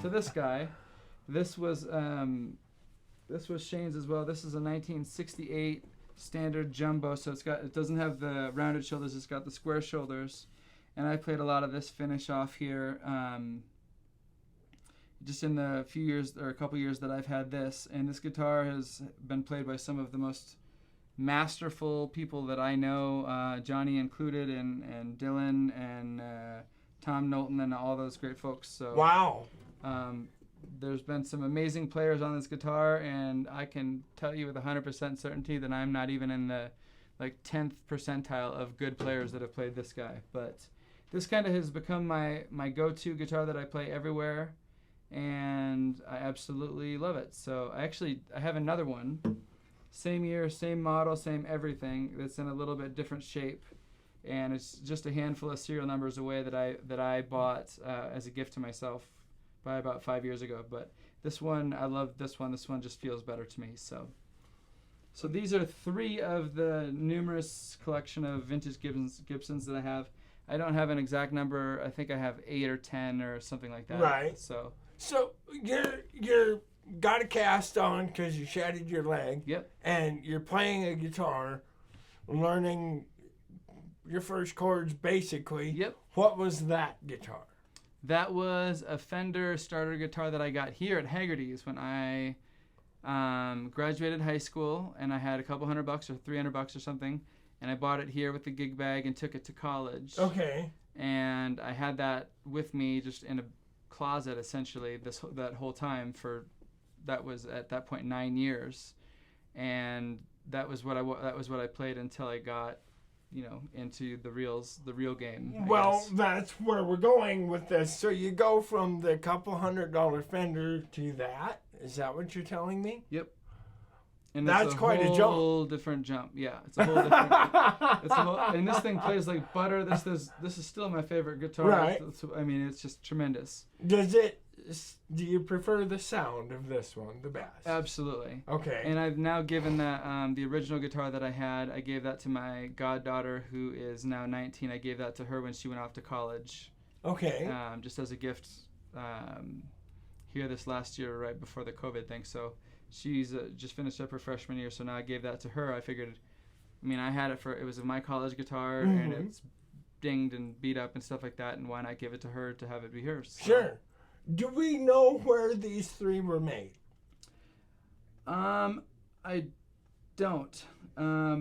to this guy. This was Shane's as well. This is a 1968 standard jumbo, so it doesn't have the rounded shoulders. It's got the square shoulders, and I played a lot of this finish off here. Just in the few years or a couple years that I've had this, and this guitar has been played by some of the most masterful people that I know, Johnny included, and Dylan and Tom Knowlton and all those great folks. So wow. There's been some amazing players on this guitar, and I can tell you with 100% certainty that I'm not even in the 10th percentile of good players that have played this guy. But this kind of has become my go-to guitar that I play everywhere, and I absolutely love it. So I have another one, same year, same model, same everything, that's in a little bit different shape, and it's just a handful of serial numbers away that I bought as a gift to myself by about 5 years ago. But this one, I love this one. This one just feels better to me. So these are 3 of the numerous collection of vintage Gibsons that I have. I don't have an exact number. I think I have 8 or 10 or something like that. Right. So you're got a cast on because you shattered your leg. Yep. And you're playing a guitar, learning your first chords basically. Yep. What was that guitar? That was a Fender starter guitar that I got here at Haggerty's when I graduated high school, and I had a couple $100 or $300 or something, and I bought it here with the gig bag and took it to college. Okay. And I had that with me just in a closet essentially that whole time that was at that point 9 years, and that was what I played until I got into the real game. Well, that's where we're going with this. So you go from the couple $100 Fender to that. Is that what you're telling me? Yep. And that's quite a jump. Whole different jump. Yeah, it's a whole different. And this thing plays like butter. This is still my favorite guitar. Right. It's just tremendous. Do you prefer the sound of this one the best? Absolutely. Okay. And I've now given that the original guitar that I had. I gave that to my goddaughter, who is now 19. I gave that to her when she went off to college. Okay. Just as a gift here this last year, right before the COVID thing. So she's just finished up her freshman year. So now I gave that to her. I figured, I had it was my college guitar, and it's dinged and beat up and stuff like that. And why not give it to her to have it be hers? So. Sure. Do we know where these 3 were made? I don't. I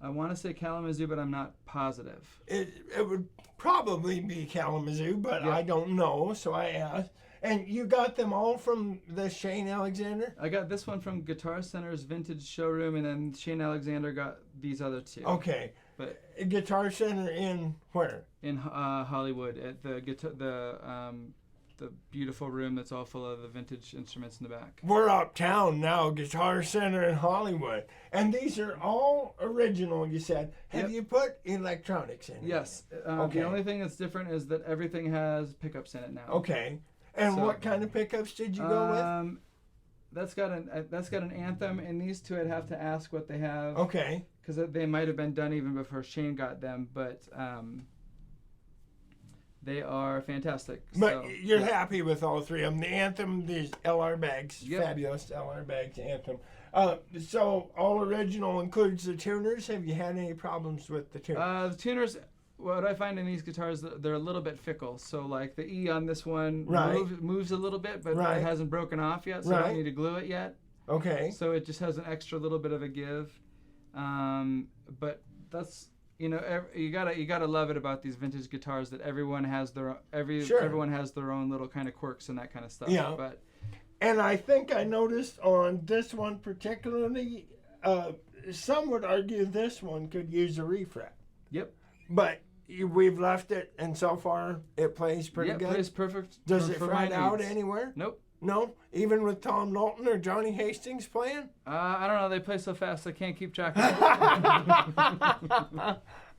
want to say Kalamazoo, but I'm not positive. It would probably be Kalamazoo, but I don't know, so I asked. And you got them all from the Shane Alexander? I got this one from Guitar Center's vintage showroom, and then Shane Alexander got these other 2. Okay. But Guitar Center in where? In Hollywood, at the beautiful room that's all full of the vintage instruments in the back. We're uptown now, Guitar Center in Hollywood. And these are all original, you said. Have you put electronics in it? Yes. Okay. The only thing that's different is that everything has pickups in it now. Okay. And what kind of pickups did you go with? That's got an Anthem, and these 2 I'd have to ask what they have. Okay. Because they might have been done even before Shane got them, but they are fantastic. But you're happy with all 3 of them. The Anthem, these LR bags, fabulous LR bags, Anthem. So all original includes the tuners. Have you had any problems with the tuners? The tuners, what I find in these guitars, they're a little bit fickle. So like the E on this one moves a little bit, but it hasn't broken off yet, so I don't need to glue it yet. Okay. So it just has an extra little bit of a give. But that's you gotta love it about these vintage guitars that everyone has their everyone has their own little kind of quirks and that kind of stuff. Yeah. And I think I noticed on this one particularly, some would argue this one could use a refret. Yep. But we've left it, and so far it plays pretty good. Yeah, it plays perfect. Does it fret out anywhere? Nope. No? Even with Tom Knowlton or Johnny Hastings playing? I don't know. They play so fast I can't keep track of it.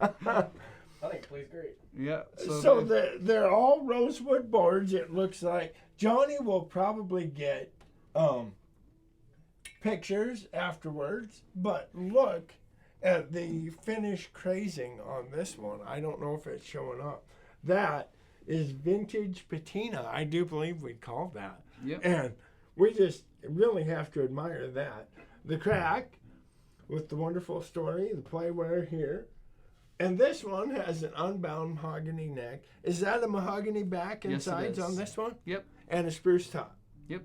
I think it plays great. Yeah. So they're all rosewood boards, it looks like. Johnny will probably get pictures afterwards, but look at the finish crazing on this one. I don't know if it's showing up. That is vintage patina. I do believe we'd call that. Yep. And we just really have to admire that. The crack with the wonderful story, the playware here. And this one has an unbound mahogany neck. Is that a mahogany back and Yes, it sides is. on this one? Yep. And a spruce top. Yep.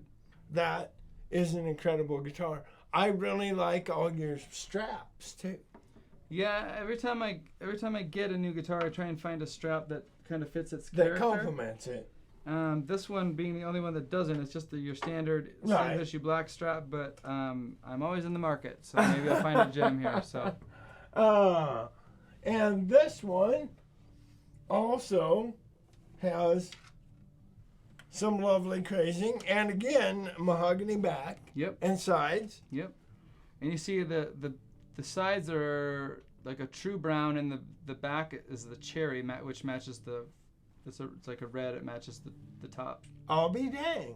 That is an incredible guitar. I really like all your straps too. Yeah, every time I get a new guitar, I try and find a strap that kind of fits its That character. complements it. This one being the only one that doesn't, it's just your standard Right. same issue black strap. But I'm always in the market, so maybe I'll find a gem here. So And this one also has some lovely crazing, and again, mahogany back yep, and sides. yep. And you see the sides are like a true brown, and the back is the cherry, which matches it's like a red. It matches the top. I'll be dang.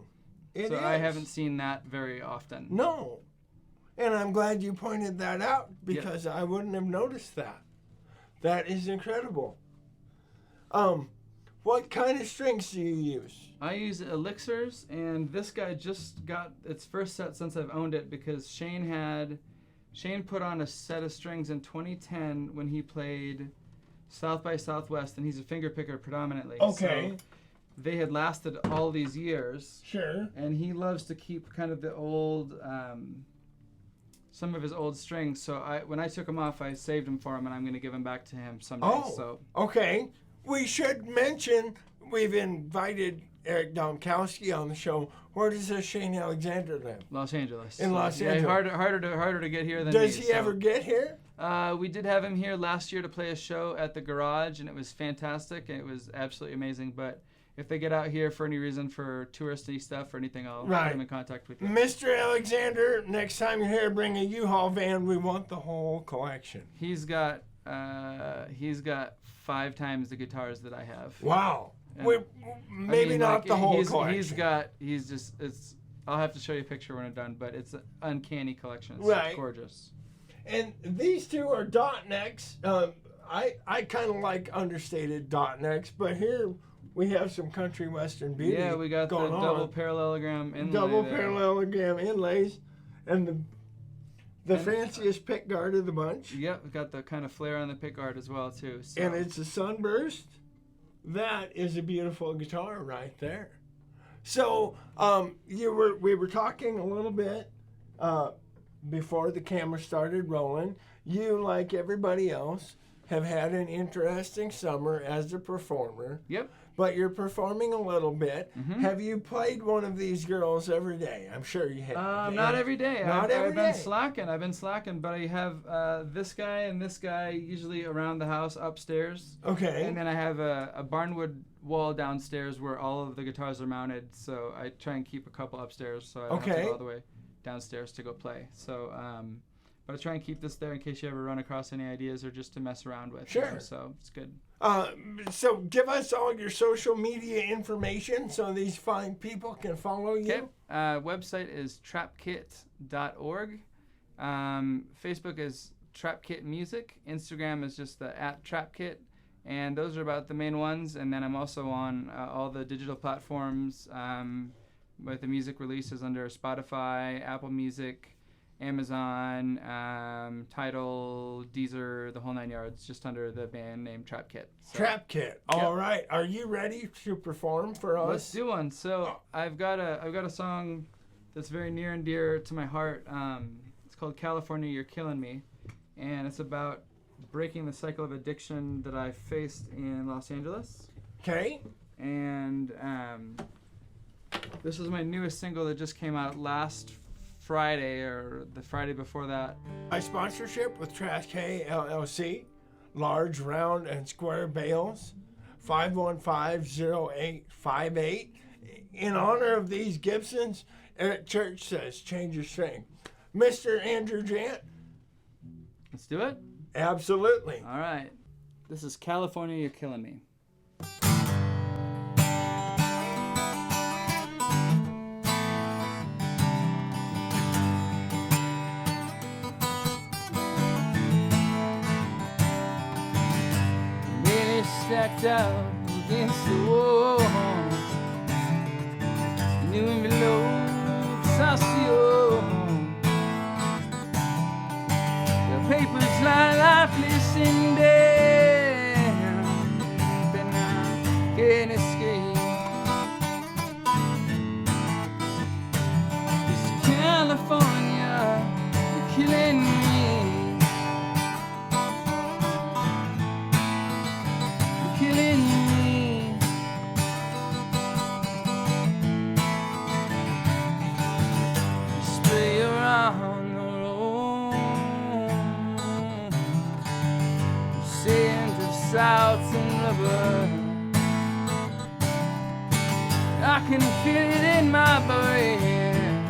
It so is. I haven't seen that very often. No. And I'm glad you pointed that out because I wouldn't have noticed that. That is incredible. What kind of strings do you use? I use elixirs, and this guy just got its first set since I've owned it because Shane put on a set of strings in 2010 when he played South by Southwest, and he's a finger picker predominantly. Okay. So they had lasted all these years, Sure. and he loves to keep kind of the old, some of his old strings. So when I took them off, I saved them for him, and I'm going to give them back to him someday. Oh, So okay. We should mention we've invited Eric Domkowski on the show. Where does Shane Alexander live? Los Angeles. In Los Yeah, Angeles. harder to get here than Does me, he ever get here? We did have him here last year to play a show at the garage, and it was fantastic, and it was absolutely amazing. But if they get out here for any reason for touristy stuff or anything, I'll Right. put him in contact with you. Mr. Alexander, next time you're here, bring a U-Haul van. We want the whole collection. He's got 5 times the guitars that I have. Wow. And Maybe not the whole collection. I'll have to show you a picture when I'm done, but it's an uncanny collection. It's Right. gorgeous. And these two are dot necks. I kind of like understated dot necks, but here we have some country western beauty. Yeah, we got the going double on. parallelogram inlay Double there. parallelogram inlays, and the And- fanciest pick guard of the bunch. Yep, we got the kind of flare on the pickguard as well too. So. And it's a Sunburst. That is a beautiful guitar right there. So we were talking a little bit before the camera started rolling. You, like everybody else, have had an interesting summer as a performer. Yep. But you're performing a little bit. Mhm. Have you played one of these girls every day? I'm sure you have. Not every day. Not every I've been day. slacking. But I have this guy and this guy usually around the house upstairs. Okay. And then I have a barnwood wall downstairs where all of the guitars are mounted. So I try and keep a couple upstairs so I don't have to Okay. go all the way downstairs to go play. So, but I try and keep this there in case you ever run across any ideas or just to mess around with. Sure. So it's good. So give us all your social media information so these fine people can follow you. Okay. Website is trapkit.org. Facebook is Trapkit Music. Instagram is just the @Trapkit. And those are about the main ones. And then I'm also on all the digital platforms with the music releases under Spotify, Apple Music, Amazon, Tidal, Deezer, the whole 9 yards, just under the band name Trap Kit. So, Trap Kit. All right. Are you ready to perform for us? let's do one. So I've got a song that's very near and dear to my heart. It's called California, You're Killing Me, and it's about breaking the cycle of addiction that I faced in Los Angeles. Okay. And this is my newest single that just came out last Friday or the Friday before that. My sponsorship with Trash K LLC, large, round, and square bales, 515-0858. In honor of these Gibsons, Eric Church says, change your string. Mr. Andrew Jant? Let's do it. Absolutely. All right. This is California, You're Killing Me. Stacked out against the wall. New envelopes I seal. The papers lie lifeless and dead, but now I can't escape. It's California, you're killing me. You're killing me. You spray around the room, scent of salt and rubber. I can feel it in my brain,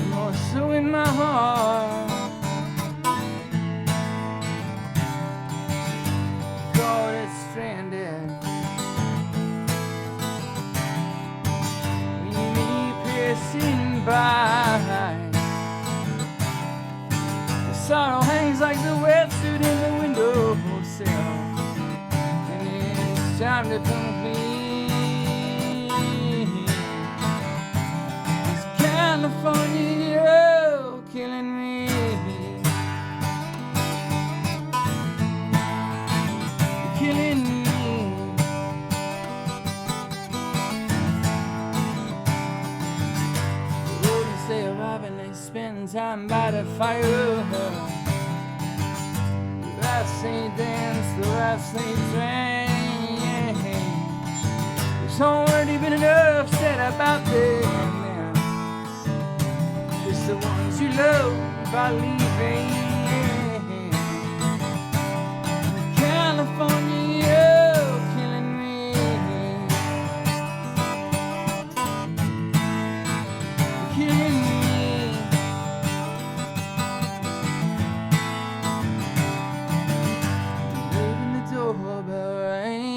more so in my heart. Caught it stranded, me piercing by. The sorrow hangs like the wetsuit in the windowsill, and it's time to complete. It's California, you're killing me. You're killing me. The roadies, they arrive and they spend time by the fire. The last they dance, the last they drink. There's already been enough said about them. It's the ones you love by leaving. California, you're killing me. You're killing me. Leaving the doorbell ring.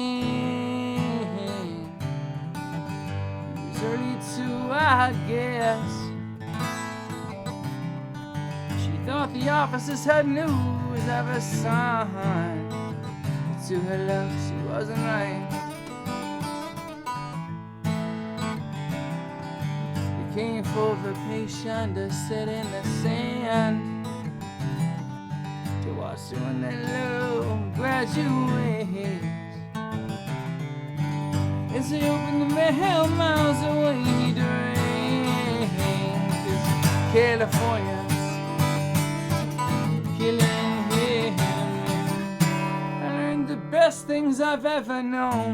It was early too, I guess. She thought the officers had news of her son, but to her love she wasn't right. It came for vacation to sit in the sand, to watch her when that love graduates. As they open the mail miles away to rain, 'cause California's killing him. I learned the best things I've ever known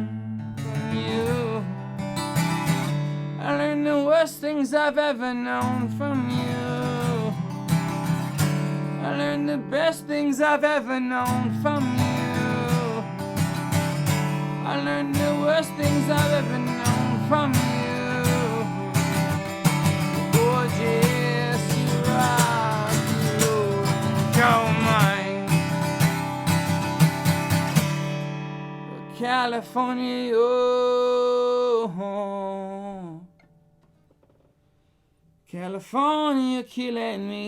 from you. I learned the worst things I've ever known from you. I learned the best things I've ever known from you. I learned the worst things I've ever known from you. Gorgeous, you rock, you don't mind. California, oh, California killing me.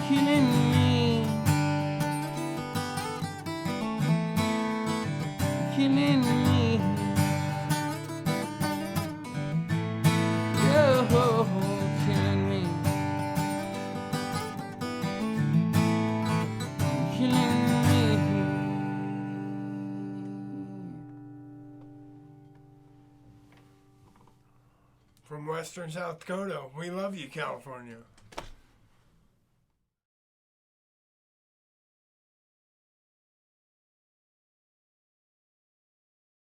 Killing me. Killing me. Oh, killing me. Killing me. From Western South Dakota, we love you, California.